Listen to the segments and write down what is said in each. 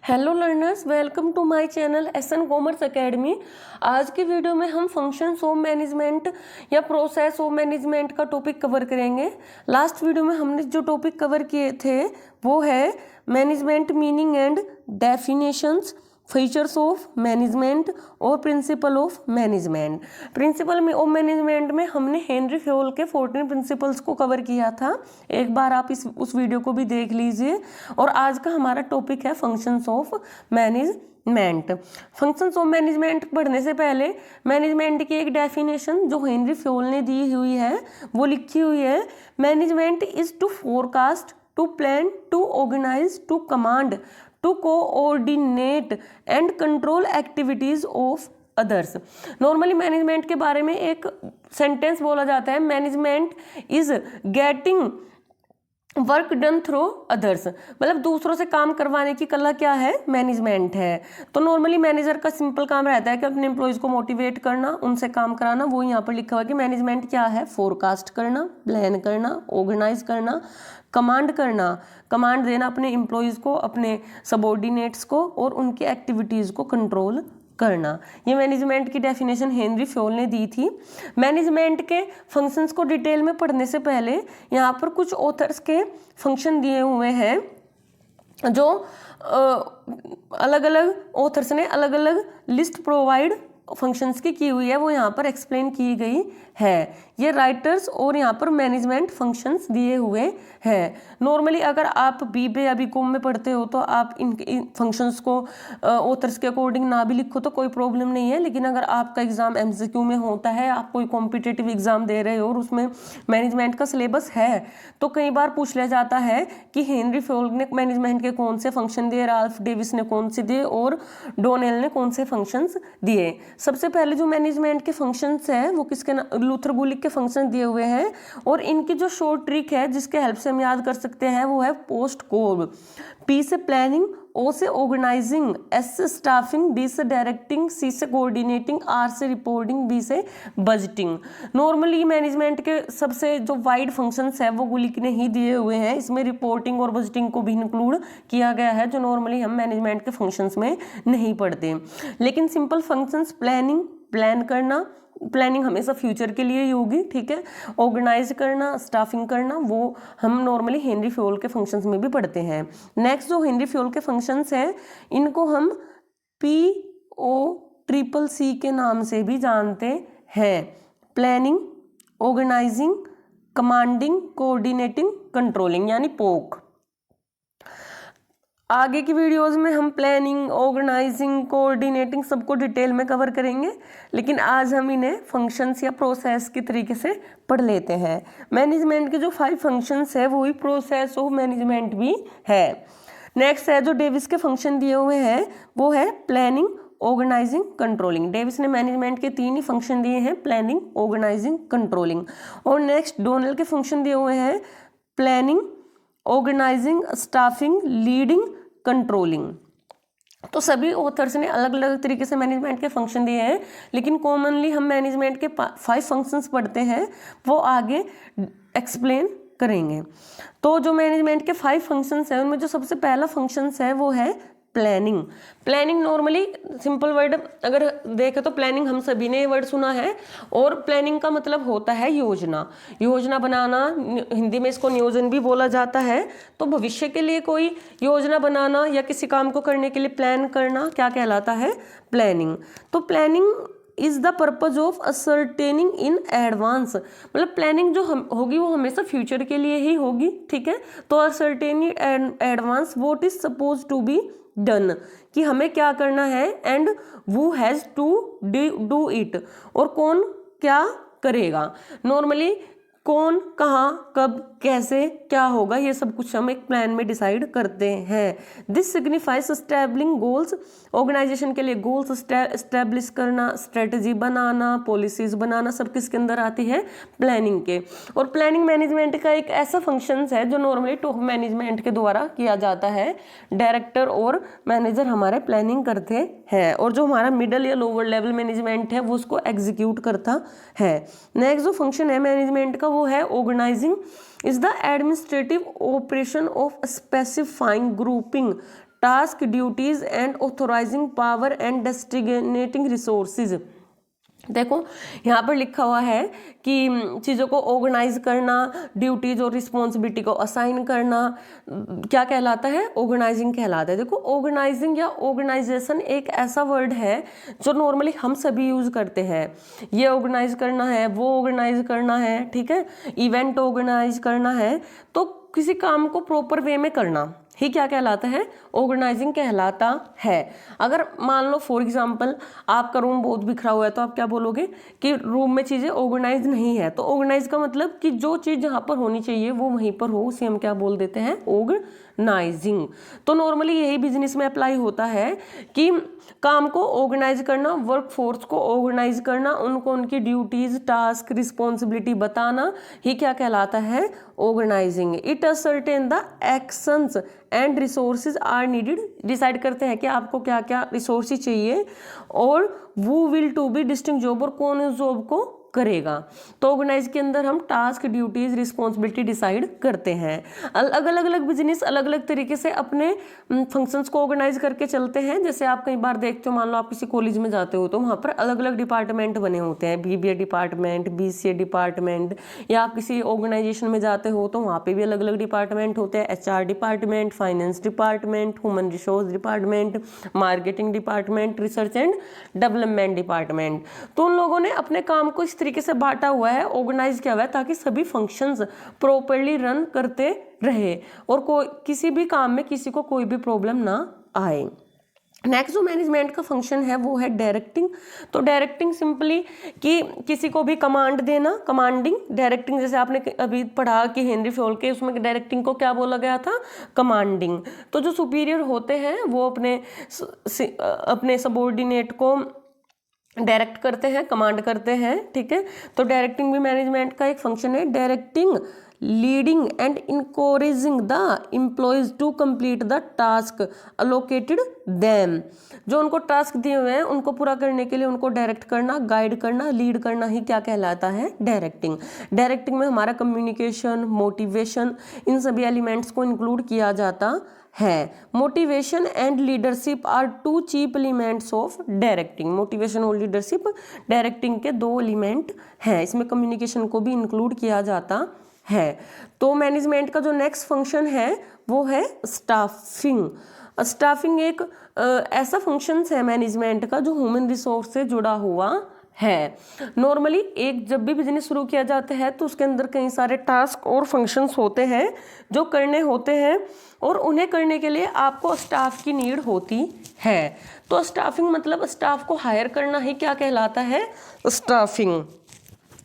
Hello learners, welcome to my channel SN commerce academy. आज की video में हम फंक्शंस ऑफ मैनेजमेंट या प्रोसेस ऑफ मैनेजमेंट का टॉपिक कवर करेंगे। लास्ट वीडियो में हमने जो टॉपिक कवर किए थे वो है management meaning and definitions, features of management और principle of management. Principle of management में हमने हेनरी फ्योल के 14 प्रिंसिपल्स को कवर किया था। एक बार आप उस वीडियो को भी देख लीजिए। और आज का हमारा टॉपिक है functions of management. Functions of management पढ़ने से पहले मैनेजमेंट की एक डेफिनेशन जो हेनरी फ्योल ने दी हुई है वो लिखी हुई है। Management is to forecast, to plan, to organise, to command, to coordinate and control activities of others. Normally management के बारे में एक सेंटेंस बोला जाता है, management is getting work done through others, मतलब दूसरों से काम करवाने की कला क्या है, मैनेजमेंट है। तो नॉर्मली मैनेजर का सिंपल काम रहता है कि अपने एम्प्लॉयज़ को मोटिवेट करना, उनसे काम कराना। वो यहाँ पर लिखा हुआ है कि मैनेजमेंट क्या है, फोरकास्ट करना, प्लान करना, ऑर्गेनाइज करना, कमांड करना, कमांड देना अपने एम्प्लॉयज़ को, अपने सबॉर्डिनेट्स को, और उनकी एक्टिविटीज़ को कंट्रोल करना। ये मैनेजमेंट की डेफिनेशन हेनरी फ्योल ने दी थी। मैनेजमेंट के फंक्शंस को डिटेल में पढ़ने से पहले यहाँ पर कुछ ऑथर्स के फंक्शन दिए हुए हैं जो अलग अलग ऑथर्स ने अलग अलग लिस्ट प्रोवाइड फंक्शंस की हुई है, वो यहाँ पर एक्सप्लेन की गई है। ये राइटर्स और यहाँ पर मैनेजमेंट फंक्शंस दिए हुए हैं। नॉर्मली अगर आप बीबीए या बीकॉम में पढ़ते हो तो आप इन फंक्शंस को ऑथर्स के अकॉर्डिंग ना भी लिखो तो कोई प्रॉब्लम नहीं है। लेकिन अगर आपका एग्जाम एमसीक्यू में होता है, आप कोई कॉम्पिटिटिव एग्जाम दे रहे हो और उसमें मैनेजमेंट का सिलेबस है, तो कई बार पूछ लिया जाता है कि हेनरी फ्योल ने मैनेजमेंट के कौन से फंक्शन दिए, राल्फ डेविस ने कौन से दिए और डोनेल ने कौन से फंक्शंस दिए। सबसे पहले जो मैनेजमेंट के फंक्शंस है वो किसके, लूथर गुलिक के फंक्शन दिए हुए हैं। और इनकी जो शॉर्ट ट्रिक है जिसके हेल्प से हम याद कर सकते हैं वो है पोस्ट कोड। पी से प्लानिंग, ओ से ऑर्गेनाइजिंग, एस से स्टाफिंग, डी से डायरेक्टिंग, सी से कोऑर्डिनेटिंग, आर से रिपोर्टिंग, बी से बजटिंग। नॉर्मली मैनेजमेंट के सबसे जो वाइड फंक्शंस है वो गुलिक ने ही दिए हुए हैं। इसमें रिपोर्टिंग और बजटिंग को भी इंक्लूड किया गया है जो नॉर्मली हम मैनेजमेंट के फंक्शंस में नहीं पढ़ते। लेकिन सिंपल फंक्शंस, प्लानिंग, प्लान करना, प्लानिंग हमेशा फ्यूचर के लिए ही होगी, ठीक है। ऑर्गेनाइज करना, स्टाफिंग करना, वो हम नॉर्मली हेनरी फ्योल के फंक्शंस में भी पढ़ते हैं। नेक्स्ट जो हेनरी फ्योल के फंक्शंस हैं इनको हम POCCC के नाम से भी जानते हैं। Planning, organising, commanding, coordinating, controlling, यानी पोक। आगे की वीडियोस में हम प्लानिंग, ऑर्गेनाइजिंग, कोऑर्डिनेटिंग सबको डिटेल में कवर करेंगे, लेकिन आज हम इन्हें फंक्शंस या प्रोसेस की तरीके से पढ़ लेते हैं। मैनेजमेंट के जो 5 फंक्शंस है वही प्रोसेस ऑफ मैनेजमेंट भी है। नेक्स्ट है जो डेविस के फंक्शन दिए हुए हैं वो है प्लानिंग, ऑर्गेनाइजिंग, कंट्रोलिंग। डेविस ने मैनेजमेंट के 3 ही फंक्शन दिए हैं, प्लानिंग, ऑर्गेनाइजिंग, कंट्रोलिंग। और नेक्स्ट डोनेल के फंक्शन दिए हुए हैं planning, organizing, staffing, leading, controlling. तो सभी ऑथर्स ने अलग अलग तरीके से मैनेजमेंट के फंक्शन दिए हैं, लेकिन कॉमनली हम मैनेजमेंट के 5 फंक्शंस पढ़ते हैं, वो आगे एक्सप्लेन करेंगे। तो जो मैनेजमेंट के 5 फंक्शंस हैं उनमें जो सबसे पहला फंक्शंस है वो है planning. Planning normally simple word अगर देखें तो प्लानिंग हम सभी ने ये वर्ड सुना है, और प्लानिंग का मतलब होता है योजना, योजना बनाना। हिंदी में इसको नियोजन भी बोला जाता है। तो भविष्य के लिए कोई योजना बनाना या किसी काम को करने के लिए प्लान करना क्या कहलाता है, प्लानिंग। तो planning is the purpose of ascertaining in advance, मतलब प्लानिंग जो होगी वो हमेशा फ्यूचर के लिए ही होगी, ठीक है। तो ascertaining advance what is suppose to be done, कि हमें क्या करना है, and who has to do it, और कौन क्या करेगा। नॉर्मली कौन, कहाँ, कब, कैसे, क्या होगा, ये सब कुछ हम एक प्लान में डिसाइड करते हैं। This signifies establishing goals, organization के लिए गोल्स एस्टैब्लिश करना, स्ट्रेटजी बनाना, पॉलिसीज बनाना, सब किसके अंदर आती है, प्लानिंग के। और प्लानिंग मैनेजमेंट का एक ऐसा फंक्शन है जो नॉर्मली टॉप मैनेजमेंट के द्वारा किया जाता है। डायरेक्टर और मैनेजर हमारे प्लानिंग करते हैं, और जो हमारा मिडल या लोअर लेवल मैनेजमेंट है वो उसको एग्जीक्यूट करता है। नेक्स्ट जो फंक्शन है मैनेजमेंट का वो है organising, is the administrative operation of specifying, grouping task, duties and authorising power and destinating resources. देखो यहाँ पर लिखा हुआ है कि चीज़ों को ऑर्गेनाइज करना, ड्यूटीज और रिस्पॉन्सिबिलिटी को असाइन करना क्या कहलाता है? ऑर्गेनाइजिंग कहलाता है। देखो ऑर्गेनाइजिंग या ऑर्गेनाइजेशन एक ऐसा वर्ड है जो नॉर्मली हम सभी यूज करते हैं। ये ऑर्गेनाइज करना है, वो ऑर्गेनाइज करना है, ठीक है, इवेंट ऑर्गेनाइज करना है, तो किसी काम को प्रॉपर वे में करना ही क्या कहलाता है? ऑर्गेनाइजिंग कहलाता है। अगर मान लो फॉर एग्जांपल आपका रूम बहुत बिखरा हुआ है तो आप क्या बोलोगे कि रूम में चीज़ें ऑर्गेनाइज नहीं है। तो ऑर्गेनाइज का मतलब कि जो चीज़ जहाँ पर होनी चाहिए वो वहीं पर हो, उसे हम क्या बोल देते हैं? ऑर्गेनाइजिंग। तो नॉर्मली यही बिजनेस में अप्लाई होता है कि काम को ऑर्गेनाइज करना, वर्क फोर्स को ऑर्गेनाइज करना, उनको उनकी ड्यूटीज, टास्क, रिस्पॉन्सिबिलिटी बताना ही क्या कहलाता है? Organizing. It ascertain the actions and resources are needed, decide करते हैं कि आपको क्या क्या रिसोर्सेज चाहिए और वो will to be distinct job, और कौन उस जॉब को करेगा। तो ऑर्गेनाइज के अंदर हम टास्क, ड्यूटीज, रिस्पॉन्सिबिलिटी डिसाइड करते हैं। अलग अलग बिजनेस अलग अलग तरीके से अपने फंक्शंस को ऑर्गेनाइज करके चलते हैं। जैसे आप कई बार देखते हो, मान लो आप किसी कॉलेज में जाते हो तो वहाँ पर अलग अलग डिपार्टमेंट बने होते हैं, BBA डिपार्टमेंट, BCA डिपार्टमेंट, या आप किसी ऑर्गेनाइजेशन में जाते हो तो वहाँ पे भी अलग अलग डिपार्टमेंट होते हैं, HR department, finance department, human resource department, marketing department, research and development department. तो उन लोगों ने अपने काम को इस तरीके से बांटा हुआ है, ऑर्गेनाइज किया हुआ है, ताकि सभी फंक्शंस प्रॉपर्ली रन करते रहे और किसी भी काम में किसी को कोई भी प्रॉब्लम ना आए। नेक्स्ट जो मैनेजमेंट का फंक्शन है वो है डायरेक्टिंग। तो डायरेक्टिंग सिंपली कि किसी को भी कमांड देना, कमांडिंग। डायरेक्टिंग जैसे आपने अभी पढ़ा कि हेनरी फयोल के उसमें डायरेक्टिंग को क्या बोला गया था? कमांडिंग। तो जो सुपीरियर होते हैं वो अपने सबऑर्डिनेट को डायरेक्ट करते हैं, कमांड करते हैं, ठीक है। तो डायरेक्टिंग भी मैनेजमेंट का एक फंक्शन है। Directing, leading and encouraging the employees to complete the task allocated them. जो उनको टास्क दिए हुए हैं उनको पूरा करने के लिए उनको डायरेक्ट करना, गाइड करना, लीड करना ही क्या कहलाता है? डायरेक्टिंग। डायरेक्टिंग में हमारा कम्युनिकेशन, मोटिवेशन, इन सभी एलिमेंट्स को इंक्लूड किया जाता है। Motivation and leadership are two chief elements of directing. Motivation और लीडरशिप डायरेक्टिंग के दो एलिमेंट हैं। इसमें कम्युनिकेशन को भी इंक्लूड किया जाता है। तो मैनेजमेंट का जो नेक्स्ट फंक्शन है वो है स्टाफिंग। स्टाफिंग एक ऐसा फंक्शन है मैनेजमेंट का जो ह्यूमन रिसोर्स से जुड़ा हुआ है। नॉर्मली एक जब भी बिजनेस शुरू किया जाता है तो उसके अंदर कई सारे टास्क और फंक्शंस होते हैं जो करने होते हैं, और उन्हें करने के लिए आपको स्टाफ की नीड होती है। तो स्टाफिंग मतलब स्टाफ को हायर करना ही क्या कहलाता है? स्टाफिंग।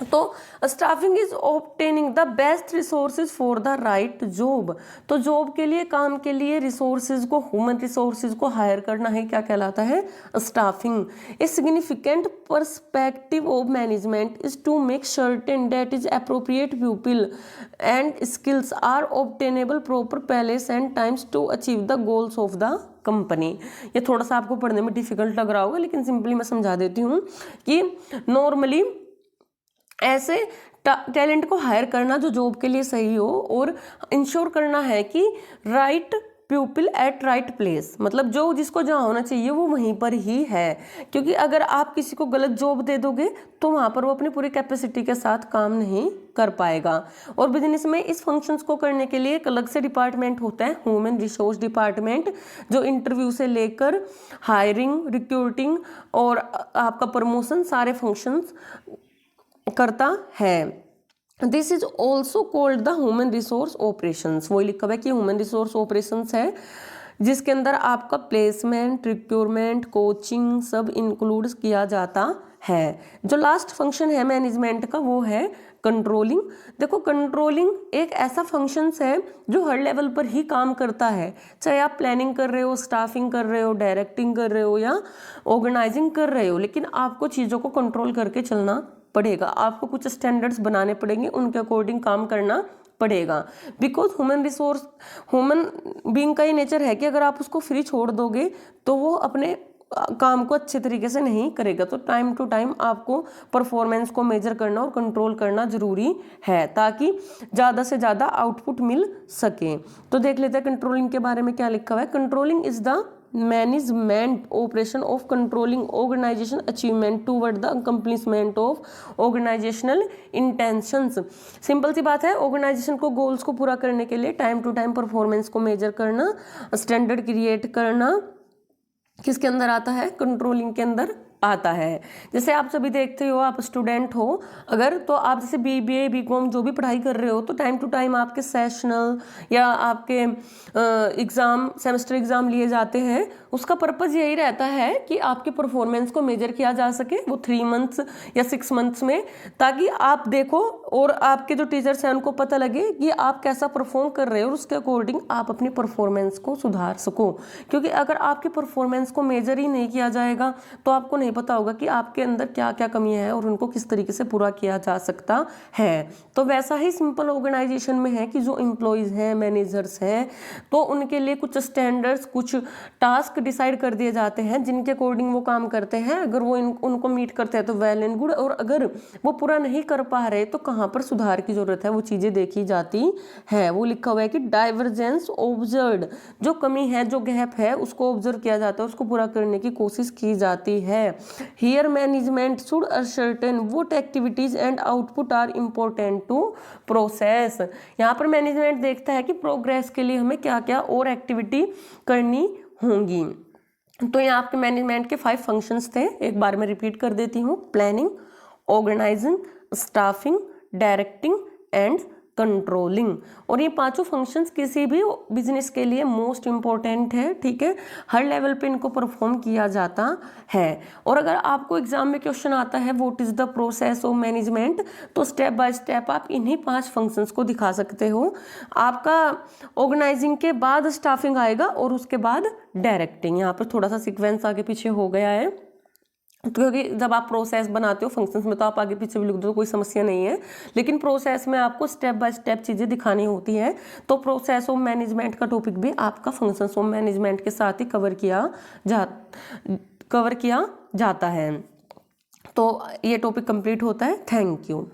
तो staffing is obtaining the best resources for the right job. तो जॉब के लिए, काम के लिए रिसोर्सेज को, ह्यूमन रिसोर्सेज को हायर करना है क्या कहलाता है? Staffing. A significant perspective of management is to make certain that is appropriate people and skills are obtainable proper place and times to achieve the goals of the company. ये थोड़ा सा आपको पढ़ने में डिफिकल्ट लग रहा होगा, लेकिन सिंपली मैं समझा देती हूँ कि नॉर्मली ऐसे टैलेंट को हायर करना जो जॉब के लिए सही हो, और इंश्योर करना है कि right people at right place, मतलब जो जिसको जहाँ होना चाहिए वो वहीं पर ही है। क्योंकि अगर आप किसी को गलत जॉब दे दोगे तो वहाँ पर वो अपनी पूरी कैपेसिटी के साथ काम नहीं कर पाएगा। और बिजनेस में इस फंक्शंस को करने के लिए एक अलग से डिपार्टमेंट होता है, ह्यूमन रिसोर्स डिपार्टमेंट, जो इंटरव्यू से लेकर हायरिंग, रिक्रूटिंग और आपका प्रमोशन सारे फंक्शंस करता है। This is also called the human resource operations. वही लिखा हुआ है कि ह्यूमन रिसोर्स ऑपरेशंस है जिसके अंदर आपका प्लेसमेंट, रिक्रूटमेंट, कोचिंग सब इंक्लूड किया जाता है। जो लास्ट फंक्शन है मैनेजमेंट का वो है कंट्रोलिंग। देखो कंट्रोलिंग एक ऐसा फंक्शंस है जो हर लेवल पर ही काम करता है, चाहे आप प्लानिंग कर रहे हो, स्टाफिंग कर रहे हो, डायरेक्टिंग कर रहे हो या ऑर्गेनाइजिंग कर रहे हो, लेकिन आपको चीज़ों को कंट्रोल करके चलना पड़ेगा। आपको कुछ स्टैंडर्ड्स बनाने पड़ेंगे, उनके अकॉर्डिंग काम करना पड़ेगा। बिकॉज ह्यूमन बीइंग का ही नेचर है कि अगर आप उसको फ्री छोड़ दोगे तो वो अपने काम को अच्छे तरीके से नहीं करेगा। तो टाइम टू टाइम आपको परफॉर्मेंस को मेजर करना और कंट्रोल करना ज़रूरी है ताकि ज़्यादा से ज़्यादा आउटपुट मिल सके। तो देख लेते हैं कंट्रोलिंग के बारे में क्या लिखा हुआ है। Controlling is the management operation of controlling organisation achievement toward the accomplishment of organisational intentions. Simple सी बात है, ऑर्गेनाइजेशन को गोल्स को पूरा करने के लिए टाइम टू टाइम परफॉर्मेंस को मेजर करना, स्टैंडर्ड क्रिएट करना किसके अंदर आता है, कंट्रोलिंग के अंदर आता है। जैसे आप सभी देखते हो, आप स्टूडेंट हो अगर, तो आप जैसे BBA BCom जो भी पढ़ाई कर रहे हो तो टाइम टू टाइम आपके सेशनल या आपके एग्ज़ाम, सेमेस्टर एग्ज़ाम लिए जाते हैं। उसका पर्पज़ यही रहता है कि आपके परफॉर्मेंस को मेजर किया जा सके वो 3 मंथ्स या 6 मंथ्स में, ताकि आप देखो और आपके जो टीचर्स हैं उनको पता लगे कि आप कैसा परफॉर्म कर रहे हो और उसके अकॉर्डिंग आप अपनी परफॉर्मेंस को सुधार सको। क्योंकि अगर आपकी परफॉर्मेंस को मेजर ही नहीं किया जाएगा तो आपको नहीं पता होगा कि आपके अंदर क्या क्या कमियां हैं और उनको किस तरीके से पूरा किया जा सकता है। तो वैसा ही सिंपल ऑर्गेनाइजेशन में है कि जो एम्प्लॉयज़ हैं, मैनेजर्स हैं, तो उनके लिए कुछ स्टैंडर्ड्स, कुछ टास्क डिसाइड कर दिए जाते हैं जिनके अकॉर्डिंग वो काम करते हैं। अगर वो उनको मीट करते हैं तो वेल एंड गुड, और अगर वो पूरा नहीं कर पा रहे तो कहाँ पर सुधार की जरूरत है वो चीज़ें देखी जाती है। वो लिखा हुआ है कि डाइवर्जेंस ऑब्जर्व्ड, जो कमी है, जो गैप है, उसको ऑब्जर्व किया जाता है, उसको पूरा करने की कोशिश की जाती है। Here management should ascertain what activities and output are important to process. यहाँ पर मैनेजमेंट देखता है कि प्रोग्रेस के लिए हमें क्या क्या और एक्टिविटी करनी होंगी। तो यहाँ आपके मैनेजमेंट के 5 फंक्शंस थे, एक बार मैं रिपीट कर देती हूँ। Planning, organizing, staffing, directing and controlling. और ये 5 फंक्शंस किसी भी बिजनेस के लिए मोस्ट इम्पोर्टेंट है, ठीक है। हर लेवल पे इनको परफॉर्म किया जाता है। और अगर आपको एग्जाम में क्वेश्चन आता है what is the process of management, तो स्टेप बाय स्टेप आप इन्हीं 5 फंक्शंस को दिखा सकते हो। आपका ऑर्गेनाइजिंग के बाद स्टाफिंग आएगा और उसके बाद डायरेक्टिंग। यहाँ पर थोड़ा सा सीक्वेंस आगे पीछे हो गया है क्योंकि जब आप प्रोसेस बनाते हो फंक्शंस में तो आप आगे पीछे भी लिख दो, कोई समस्या नहीं है, लेकिन प्रोसेस में आपको स्टेप बाय स्टेप चीज़ें दिखानी होती हैं। तो प्रोसेस ऑफ मैनेजमेंट का टॉपिक भी आपका फंक्शंस ऑफ मैनेजमेंट के साथ ही कवर किया जाता है। तो ये टॉपिक कंप्लीट होता है। Thank you.